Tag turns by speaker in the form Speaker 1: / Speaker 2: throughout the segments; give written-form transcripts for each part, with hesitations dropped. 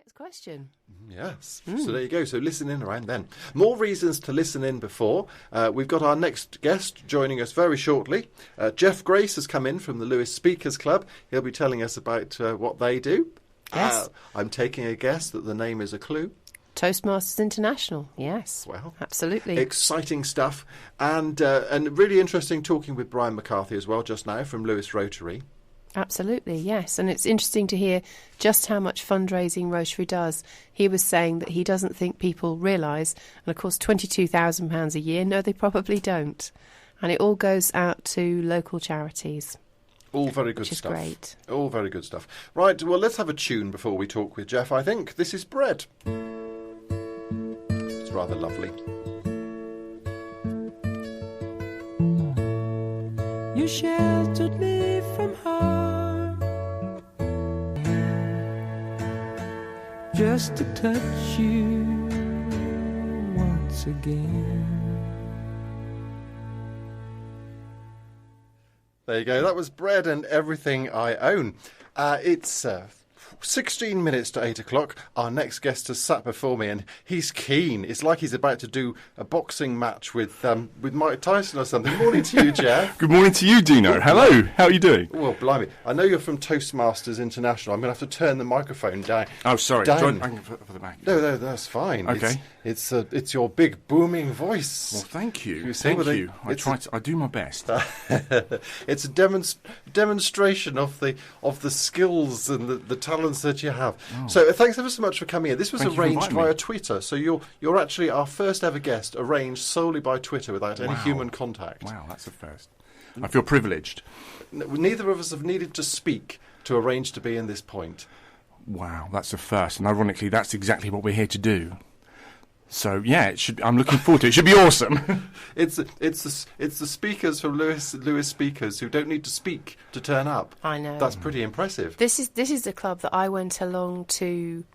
Speaker 1: next question.
Speaker 2: Yes. So there you go. So listen in around then. More reasons to listen in before. We've got our next guest joining us very shortly. Jeff Grace has come in from the Lewes Speakers Club. He'll be telling us about what they do.
Speaker 1: Yes.
Speaker 2: I'm taking a guess that the name is a clue.
Speaker 1: Toastmasters International, yes.
Speaker 2: Well,
Speaker 1: absolutely.
Speaker 2: Exciting stuff. And really interesting talking with Brian McCarthy as well just now from Lewes Rotary.
Speaker 1: Absolutely, yes. And it's interesting to hear just how much fundraising Rotary does. He was saying that he doesn't think people realise, and of course £22,000 a year, no, they probably don't. And it all goes out to local charities.
Speaker 2: All very good
Speaker 1: stuff. Which is great.
Speaker 2: All very good stuff. Right, well, let's have a tune before we talk with Jeff, I think. This is Bread. It's rather lovely.
Speaker 3: You sheltered me from harm, just to touch you once again.
Speaker 2: There you go. That was Bread and Everything I Own. It's 16 minutes to 8 o'clock. Our next guest has sat before me and he's keen. It's like he's about to do a boxing match with Mike Tyson or something. Good morning to you, Jeff.
Speaker 4: Good morning to you, Deano. Hello. How are you doing?
Speaker 2: Well, blimey. I know you're from Toastmasters International. I'm going to have to turn the microphone down.
Speaker 4: Oh, sorry.
Speaker 2: Down.
Speaker 4: For the back.
Speaker 2: No, that's fine.
Speaker 4: Okay.
Speaker 2: It's your big booming voice.
Speaker 4: Well, thank you.
Speaker 2: Thank you.
Speaker 4: I do my best.
Speaker 2: It's a demonstration of the skills and the talents that you have. Oh. So thanks ever so much for coming in. This was arranged via Twitter, so you're actually our first ever guest arranged solely by Twitter without any human contact.
Speaker 4: Wow, that's a first. I feel privileged.
Speaker 2: Neither of us have needed to speak to arrange to be in this point.
Speaker 4: Wow, that's a first, and ironically, that's exactly what we're here to do. So yeah, I'm looking forward to it. It should be awesome.
Speaker 2: It's the speakers from Lewes Speakers who don't need to speak to turn up.
Speaker 1: I know.
Speaker 2: That's pretty impressive.
Speaker 1: This is the club that I went along to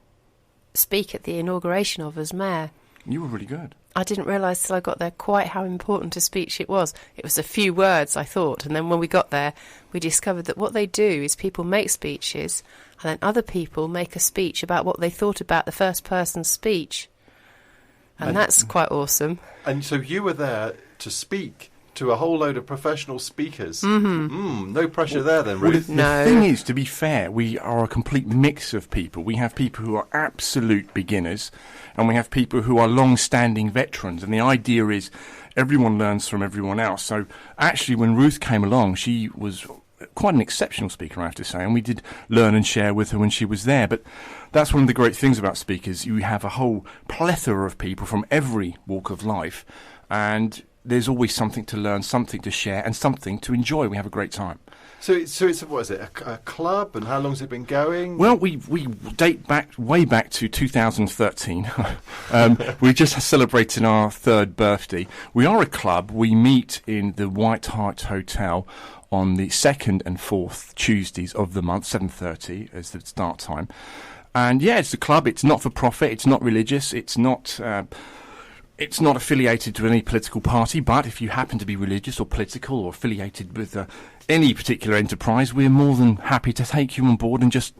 Speaker 1: speak at the inauguration of as mayor.
Speaker 4: You were really good.
Speaker 1: I didn't realise till I got there quite how important a speech it was. It was a few words, I thought, and then when we got there, we discovered that what they do is people make speeches, and then other people make a speech about what they thought about the first person's speech. And that's quite awesome.
Speaker 2: And so you were there to speak to a whole load of professional speakers. Mm-hmm. No pressure there then, Ruth.
Speaker 1: No.
Speaker 4: The thing is, to be fair, we are a complete mix of people. We have people who are absolute beginners, and we have people who are long-standing veterans. And the idea is everyone learns from everyone else. So actually, when Ruth came along, she was quite an exceptional speaker, I have to say, and we did learn and share with her when she was there. But that's one of the great things about speakers. You have a whole plethora of people from every walk of life, and there's always something to learn, something to share, and something to enjoy. We have a great time.
Speaker 2: So it's what is it, a club, and how long has it been going?
Speaker 4: Well, we date way back to 2013. We just celebrated our third birthday. We are a club. We meet in the White Hart Hotel on the 2nd and 4th Tuesdays of the month, 7:30 is the start time. And yeah, it's a club. It's not for profit. It's not religious. It's not affiliated to any political party. But if you happen to be religious or political or affiliated with any particular enterprise, we're more than happy to take you on board and just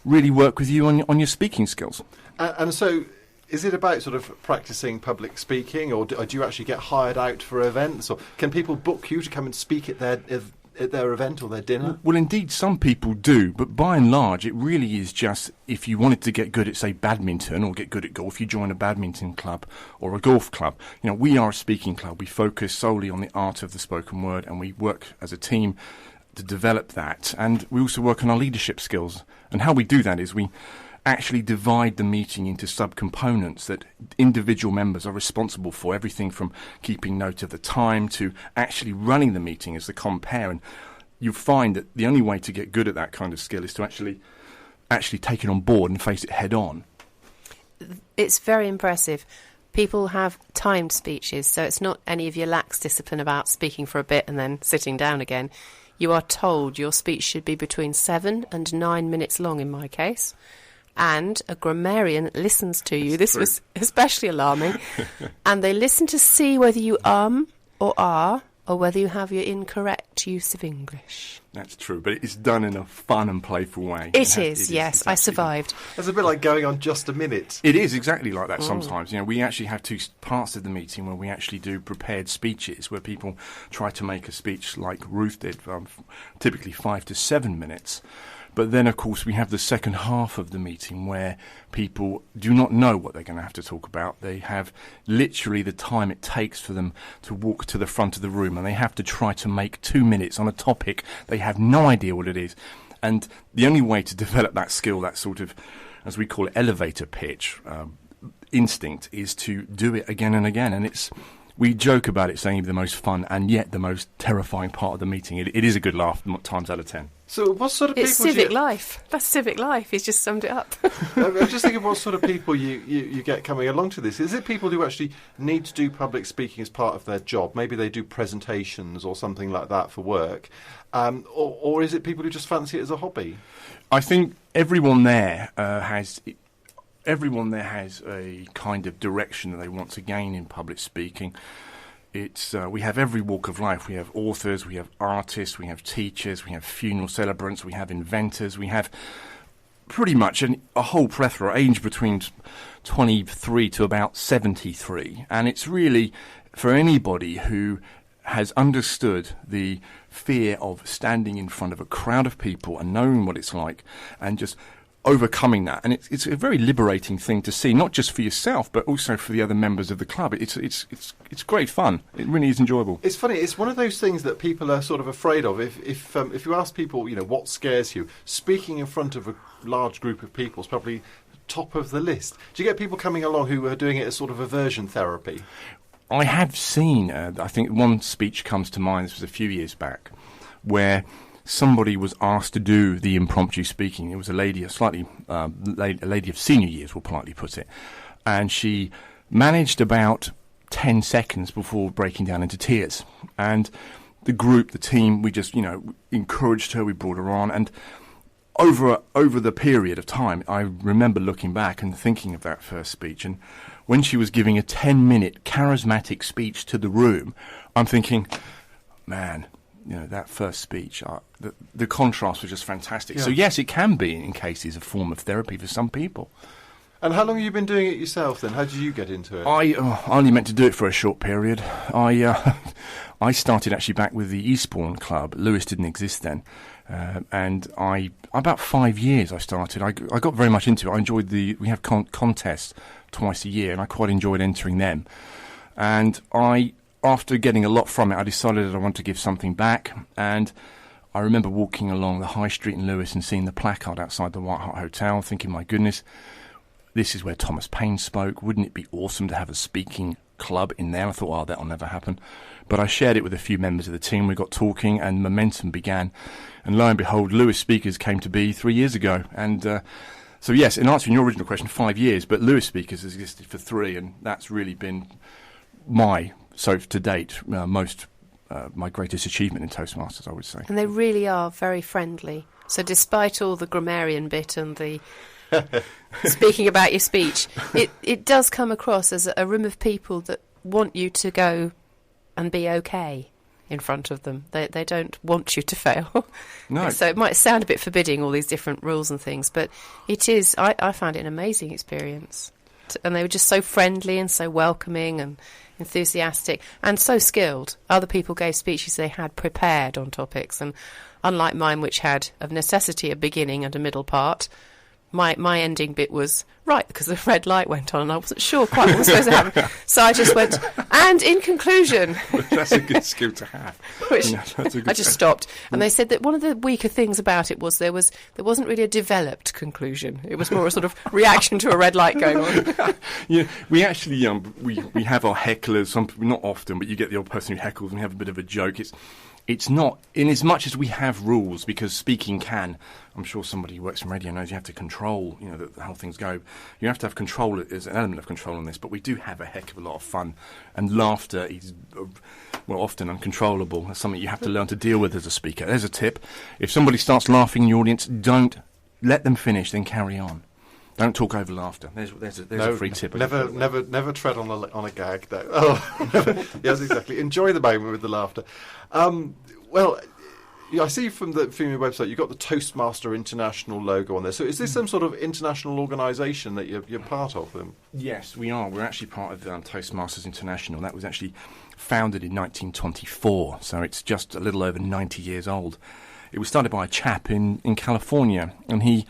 Speaker 4: really work with you on your speaking skills.
Speaker 2: And so, is it about sort of practicing public speaking, or do you actually get hired out for events, or can people book you to come and speak at their event or their dinner?
Speaker 4: Well, indeed, some people do, but by and large, it really is just if you wanted to get good at, say, badminton or get good at golf, you join a badminton club or a golf club. You know, we are a speaking club. We focus solely on the art of the spoken word, and we work as a team to develop that. And we also work on our leadership skills. And how we do that is we actually divide the meeting into subcomponents that individual members are responsible for, everything from keeping note of the time to actually running the meeting as the compere. And you find that the only way to get good at that kind of skill is to actually take it on board and face it head on.
Speaker 1: It's very impressive. People have timed speeches, so it's not any of your lax discipline about speaking for a bit and then sitting down again. You are told your speech should be between 7 and 9 minutes long in my case. And a grammarian listens to you. This was especially alarming. And they listen to see whether you or are or whether you have your incorrect use of English.
Speaker 4: That's true, but it's done in a fun and playful way.
Speaker 1: It is, yes. I survived.
Speaker 2: It's a bit like going on Just a Minute.
Speaker 4: It is exactly like that sometimes. You know, we actually have two parts of the meeting where we actually do prepared speeches, where people try to make a speech like Ruth did, typically 5 to 7 minutes. But then, of course, we have the second half of the meeting where people do not know what they're going to have to talk about. They have literally the time it takes for them to walk to the front of the room, and they have to try to make 2 minutes on a topic. They have no idea what it is. And the only way to develop that skill, that sort of, as we call it, elevator pitch instinct, is to do it again and again. And we joke about it saying the most fun and yet the most terrifying part of the meeting. It is a good laugh times out of 10.
Speaker 2: So what sort of people
Speaker 1: It's civic life. That's civic life. He's just summed it up.
Speaker 2: I'm just thinking what sort of people you get coming along to this. Is it people who actually need to do public speaking as part of their job? Maybe they do presentations or something like that for work. Or is it people who just fancy it as a hobby?
Speaker 4: I think everyone there has a kind of direction that they want to gain in public speaking. We have every walk of life. We have authors, we have artists, we have teachers, we have funeral celebrants, we have inventors, we have pretty much a whole plethora, age between 23 to about 73. And it's really for anybody who has understood the fear of standing in front of a crowd of people and knowing what it's like and just overcoming that. And it's a very liberating thing to see, not just for yourself but also for the other members of the club. It's great fun. It really is enjoyable.
Speaker 2: It's funny, it's one of those things that people are sort of afraid of. If you ask people, what scares you, speaking in front of a large group of people is probably top of the list. Do you get people coming along who are doing it as sort of aversion therapy?
Speaker 4: I have seen, I think one speech comes to mind, this was a few years back, where somebody was asked to do the impromptu speaking. It was a lady, a lady of senior years, we'll politely put it. And she managed about 10 seconds before breaking down into tears. And the group, the team, we just, encouraged her, we brought her on. And over the period of time, I remember looking back and thinking of that first speech. And when she was giving a 10-minute charismatic speech to the room, I'm thinking, man, that first speech, the contrast was just fantastic. Yeah. So yes, it can be, in cases, a form of therapy for some people.
Speaker 2: And how long have you been doing it yourself then? How did you get into it?
Speaker 4: I only meant to do it for a short period. I started actually back with the Eastbourne Club. Lewes didn't exist then. And about 5 years I started. I got very much into it. I enjoyed we have contests twice a year, and I quite enjoyed entering them. And after getting a lot from it, I decided that I wanted to give something back. And I remember walking along the High Street in Lewes and seeing the placard outside the White Hart Hotel, thinking, my goodness, this is where Thomas Paine spoke. Wouldn't it be awesome to have a speaking club in there? I thought, that'll never happen. But I shared it with a few members of the team. We got talking and momentum began. And lo and behold, Lewes Speakers came to be 3 years ago. And so, yes, in answering your original question, 5 years, but Lewes Speakers has existed for 3, and that's really been to date, my greatest achievement in Toastmasters, I would say.
Speaker 1: And they really are very friendly. So despite all the grammarian bit and the speaking about your speech, it does come across as a room of people that want you to go and be okay in front of them. They don't want you to fail.
Speaker 4: No.
Speaker 1: So it might sound a bit forbidding, all these different rules and things, but it is. I found it an amazing experience. And they were just so friendly and so welcoming and enthusiastic and so skilled. Other people gave speeches they had prepared on topics, and unlike mine, which had of necessity a beginning and a middle part, my ending bit was right because the red light went on and I wasn't sure quite what was supposed to happen. So I just went, and in conclusion.
Speaker 4: That's a good skill to have.
Speaker 1: Which I just stopped. And they said that one of the weaker things about it was there wasn't really a developed conclusion. It was more a sort of reaction to a red light going on.
Speaker 4: Yeah, we actually we have our hecklers, not often, but you get the old person who heckles and we have a bit of a joke. It's not, in as much as we have rules, because speaking I'm sure somebody who works in radio knows you have to control, how things go. You have to have control, there's an element of control in this, but we do have a heck of a lot of fun. And laughter is, often uncontrollable. That's something you have to learn to deal with as a speaker. There's a tip. If somebody starts laughing in your audience, don't let them finish, then carry on. Don't talk over laughter. There's a free tip.
Speaker 2: Never tread on a gag. Though. Oh, never. Yes, exactly. Enjoy the moment with the laughter. Well, I see from your website you've got the Toastmaster International logo on there. So is this some sort of international organisation that you're part of?
Speaker 4: Yes, we are. We're actually part of Toastmasters International. That was actually founded in 1924, so it's just a little over 90 years old. It was started by a chap in California, and he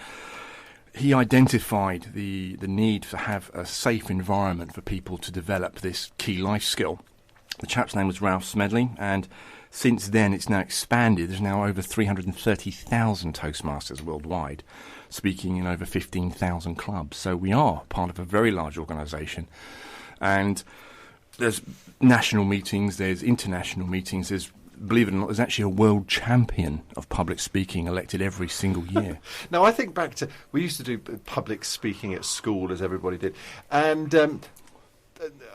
Speaker 4: identified the need to have a safe environment for people to develop this key life skill. The chap's name was Ralph Smedley, and since then it's now expanded. There's now over 330,000 Toastmasters worldwide, speaking in over 15,000 clubs. So we are part of a very large organisation, and there's national meetings, there's international meetings, believe it or not, there's actually a world champion of public speaking elected every single year.
Speaker 2: Now, I think back to, we used to do public speaking at school, as everybody did, and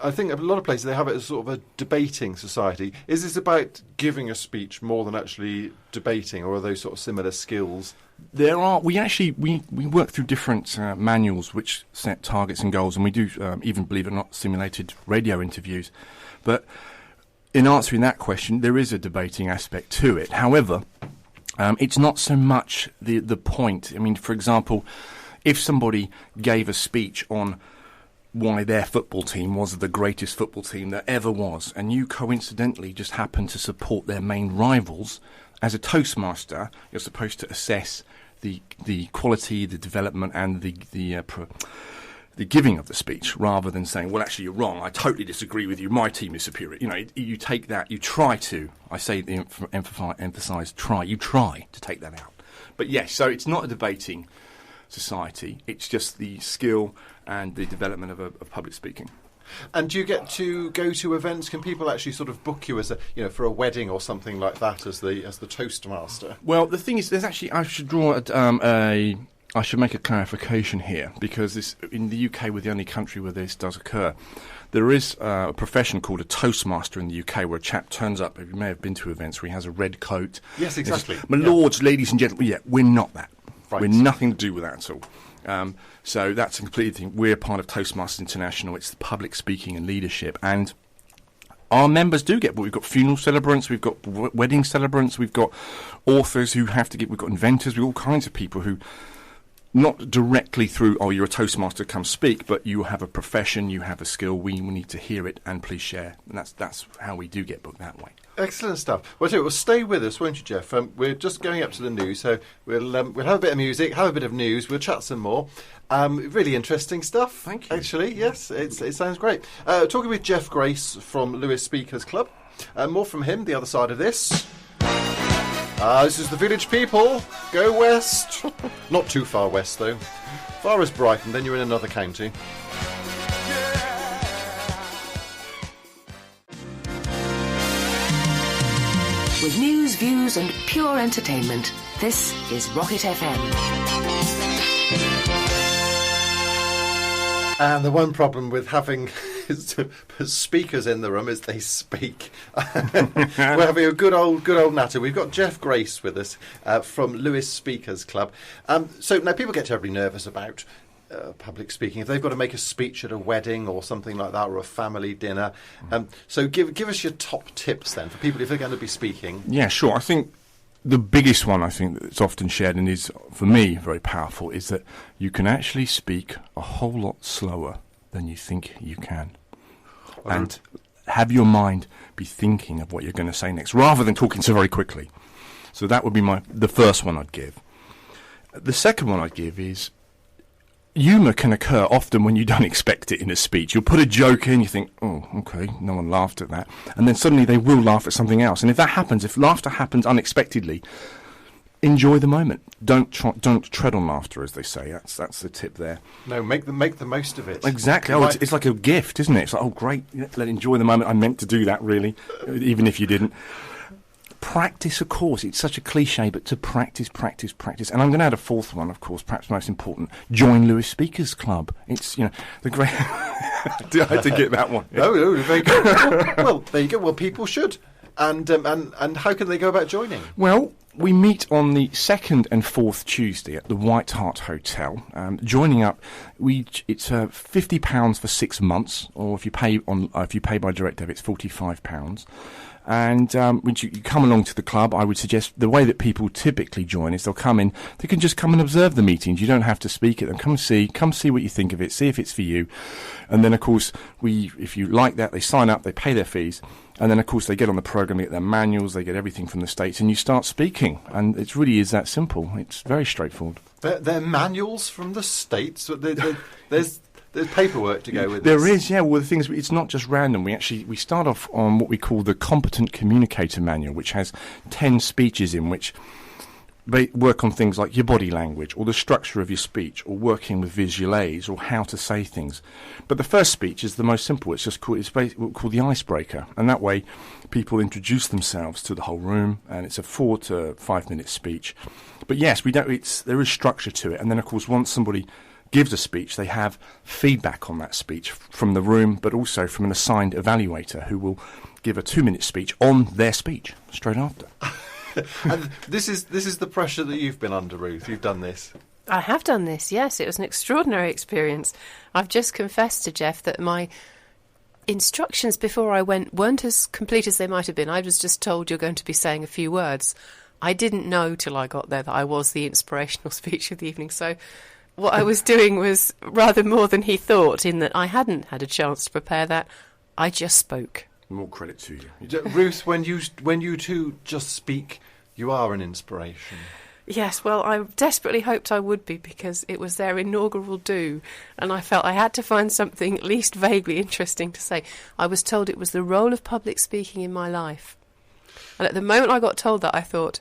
Speaker 2: I think a lot of places they have it as sort of a debating society. Is this about giving a speech more than actually debating, or are those sort of similar skills?
Speaker 4: There are. We work through different manuals which set targets and goals, and we do even, believe it or not, simulated radio interviews. But in answering that question, there is a debating aspect to it. However, it's not so much the point. I mean, for example, if somebody gave a speech on why their football team was the greatest football team that ever was, and you coincidentally just happen to support their main rivals, as a Toastmaster, you're supposed to assess the quality, the development, and the giving of the speech, rather than saying, well, actually, you're wrong, I totally disagree with you, my team is superior. You know, you take that, you try to, I say, emphasise try, you try to take that out. But yes, so it's not a debating society, it's just the skill and the development of public speaking.
Speaker 2: And do you get to go to events? Can people actually sort of book you as for a wedding or something like that as the Toastmaster?
Speaker 4: Well, the thing is, there's actually, I should make a clarification here, because in the UK, we're the only country where this does occur. There is a profession called a Toastmaster in the UK, where a chap turns up. You may have been to events where he has a red coat.
Speaker 2: Yes, exactly.
Speaker 4: My lords, ladies and gentlemen. Yeah, we're not that.
Speaker 2: Right.
Speaker 4: We're nothing to do with that at all. So that's a complete thing. We're part of Toastmasters International. It's the public speaking and leadership. And our members do get, we've got funeral celebrants, we've got wedding celebrants, we've got authors who have to get, we've got inventors, we've got all kinds of people who, not directly through, oh, you're a Toastmaster, come speak, but you have a profession, you have a skill, we need to hear it and please share. And that's how we do get booked that way.
Speaker 2: Excellent stuff. Well, stay with us, won't you, Jeff? We're just going up to the news, so we'll have a bit of music, have a bit of news, we'll chat some more. Really interesting stuff.
Speaker 4: Thank you.
Speaker 2: Actually, yes, it sounds great. Talking with Jeff Grace from Lewes Speakers Club. More from him, the other side of this. This is the Village People. Go west. Not too far west, though. Far as Brighton, then you're in another county.
Speaker 5: With news, views and pure entertainment, this is Rocket FM.
Speaker 2: And the one problem with having speakers in the room is they speak. We're having a good old natter. We've got Jeff Grace with us from Lewes Speakers Club. So now people get terribly nervous about public speaking. If they've got to make a speech at a wedding or something like that, or a family dinner. So give us your top tips then for people if they're going to be speaking.
Speaker 4: Yeah, sure. I think the biggest one, I think, that's often shared and is, for me, very powerful, is that you can actually speak a whole lot slower than you think you can. And have your mind be thinking of what you're going to say next, rather than talking so very quickly. So that would be the first one I'd give. The second one I'd give is, humour can occur often when you don't expect it in a speech. You'll put a joke in, you think, oh, okay, no one laughed at that. And then suddenly they will laugh at something else. And if that happens, if laughter happens unexpectedly, enjoy the moment. Don't tread on laughter, as they say. That's the tip there.
Speaker 2: No, make the most of it.
Speaker 4: Exactly. It's like a gift, isn't it? It's like, oh, great, let enjoy the moment. I meant to do that, really, even if you didn't. Practice, of course. It's such a cliche, but to practice. And I'm going to add a fourth one, of course, perhaps most important. Join Lewes Speakers Club. It's, the great... I had to get that one.
Speaker 2: No, very good. Well, there you go. Well, people should. And how can they go about joining?
Speaker 4: Well, we meet on the second and fourth Tuesday at the White Hart Hotel. Joining up, it's £50 for 6 months, or if you pay by direct debit, it's £45. And when you come along to the club, I would suggest the way that people typically join is they'll come in. They can just come and observe the meetings. You don't have to speak at them. Come see what you think of it. See if it's for you. And then, of course, if you like that, they sign up. They pay their fees. And then, of course, they get on the programme, they get their manuals, they get everything from the States, and you start speaking. And it really is that simple. It's very straightforward.
Speaker 2: They're manuals from the States? There's paperwork to go with
Speaker 4: There
Speaker 2: this.
Speaker 4: is, yeah. Well, the thing is, it's not just random. We start off on what we call the Competent Communicator Manual, which has 10 speeches in which they work on things like your body language or the structure of your speech or working with visual aids or how to say things. But the first speech is the most simple. It's called the icebreaker. And that way people introduce themselves to the whole room, and it's a 4 to 5 minute speech. But yes, there is structure to it. And then, of course, once somebody gives a speech, they have feedback on that speech from the room, but also from an assigned evaluator who will give a 2-minute speech on their speech straight after.
Speaker 2: And this is the pressure that you've been under, Ruth. You've done this.
Speaker 1: I have done this, yes. It was an extraordinary experience. I've just confessed to Jeff that my instructions before I went weren't as complete as they might have been. I was just told you're going to be saying a few words. I didn't know till I got there that I was the inspirational speech of the evening. So what I was doing was rather more than he thought, in that I hadn't had a chance to prepare that. I just spoke.
Speaker 4: More credit to you.
Speaker 2: Ruth, when you two just speak, you are an inspiration.
Speaker 1: Yes, well, I desperately hoped I would be, because it was their inaugural do, and I felt I had to find something at least vaguely interesting to say. I was told it was the role of public speaking in my life. And at the moment I got told that, I thought,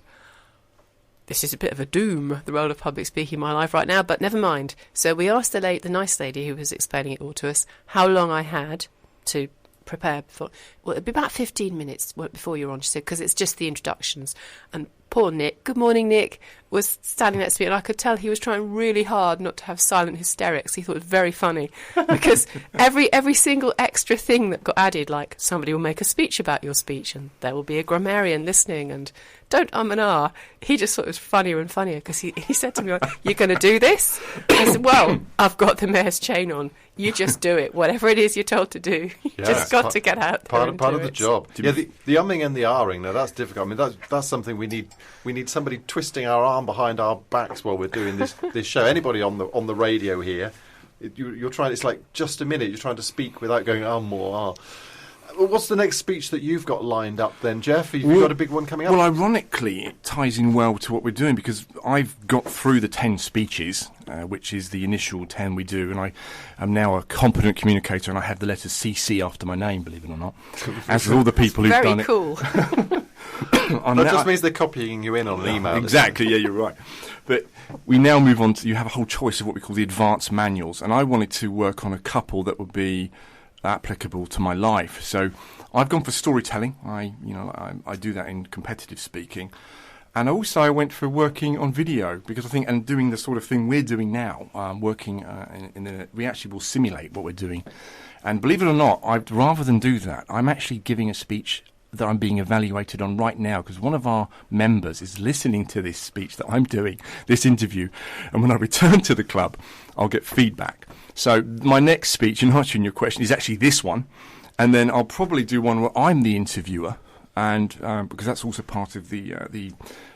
Speaker 1: this is a bit of a doom, the role of public speaking in my life right now, but never mind. So we asked the nice lady who was explaining it all to us how long I had to prepare before. Well, it'd be about 15 minutes before you're on, she said, because it's just the introductions. And poor Nick, good morning Nick, was standing next to me, and I could tell he was trying really hard not to have silent hysterics. He thought it was very funny, because every single extra thing that got added, like somebody will make a speech about your speech and there will be a grammarian listening and don't and ah, he just thought it was funnier and funnier, because he said to me, you're going to do this? I said, well, I've got the mayor's chain on. You just do it. Whatever it is you're told to do, you just got to get out there
Speaker 2: part of the job. Yeah, the umming and the ahhing, now that's difficult. I mean, that's something we need. We need somebody twisting our arm behind our backs while we're doing this show. Anybody on the radio here, you're trying. It's like just a minute. You're trying to speak without going more. What's the next speech that you've got lined up then, Jeff? You've got a big one coming up?
Speaker 4: Well, ironically, it ties in well to what we're doing, because I've got through the 10 speeches, which is the initial 10 we do, and I am now a competent communicator, and I have the letter CC after my name, believe it or not, as with all the people who've done it.
Speaker 1: Very cool.
Speaker 2: That just means they're copying you in on an email.
Speaker 4: Exactly, yeah, you're right. But we now move on to, you have a whole choice of what we call the advanced manuals, and I wanted to work on a couple that would be applicable to my life. So I've gone for storytelling. I do that in competitive speaking, and also I went for working on video, because I think, and doing the sort of thing we're doing now, working we actually will simulate what we're doing. And believe it or not, rather than do that, I'm actually giving a speech that I'm being evaluated on right now, because one of our members is listening to this speech that I'm doing, this interview, and when I return to the club, I'll get feedback. So my next speech, in answering your question, is actually this one, and then I'll probably do one where I'm the interviewer, and because that's also part of the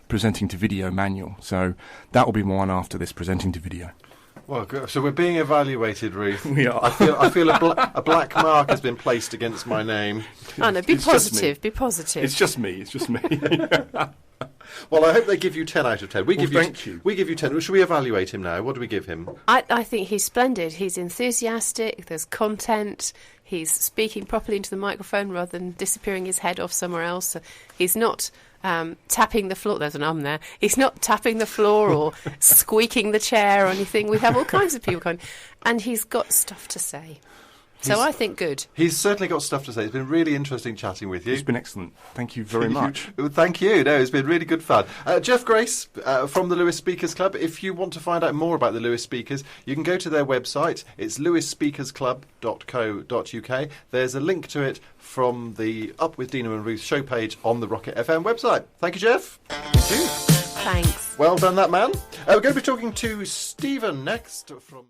Speaker 4: presenting to video manual. So that will be one after this, presenting to video.
Speaker 2: Well, so we're being evaluated, Ruth.
Speaker 4: We are.
Speaker 2: I feel a black mark has been placed against my name.
Speaker 1: Oh, no, be positive. Be positive.
Speaker 4: It's just me. It's just me.
Speaker 2: Well, I hope they give you 10 out of 10.
Speaker 4: Thank you.
Speaker 2: We give you 10. Should we evaluate him now? What do we give him?
Speaker 1: I think he's splendid. He's enthusiastic. There's content. He's speaking properly into the microphone rather than disappearing his head off somewhere else. So he's not tapping the floor. There's an there. He's not tapping the floor or squeaking the chair or anything. We have all kinds of people coming, and he's got stuff to say. So I think good.
Speaker 2: He's certainly got stuff to say. It's been really interesting chatting with you.
Speaker 4: It's been excellent. Thank you very much.
Speaker 2: Thank you. No, it's been really good fun. Jeff Grace from the Lewes Speakers Club. If you want to find out more about the Lewes Speakers, you can go to their website. It's lewesspeakersclub.co.uk. There's a link to it from the Up with Deano and Ruth show page on the Rocket FM website. Thank you, Jeff. Thank you.
Speaker 1: Thanks.
Speaker 2: Well done, that man. We're going to be talking to Stephen next from...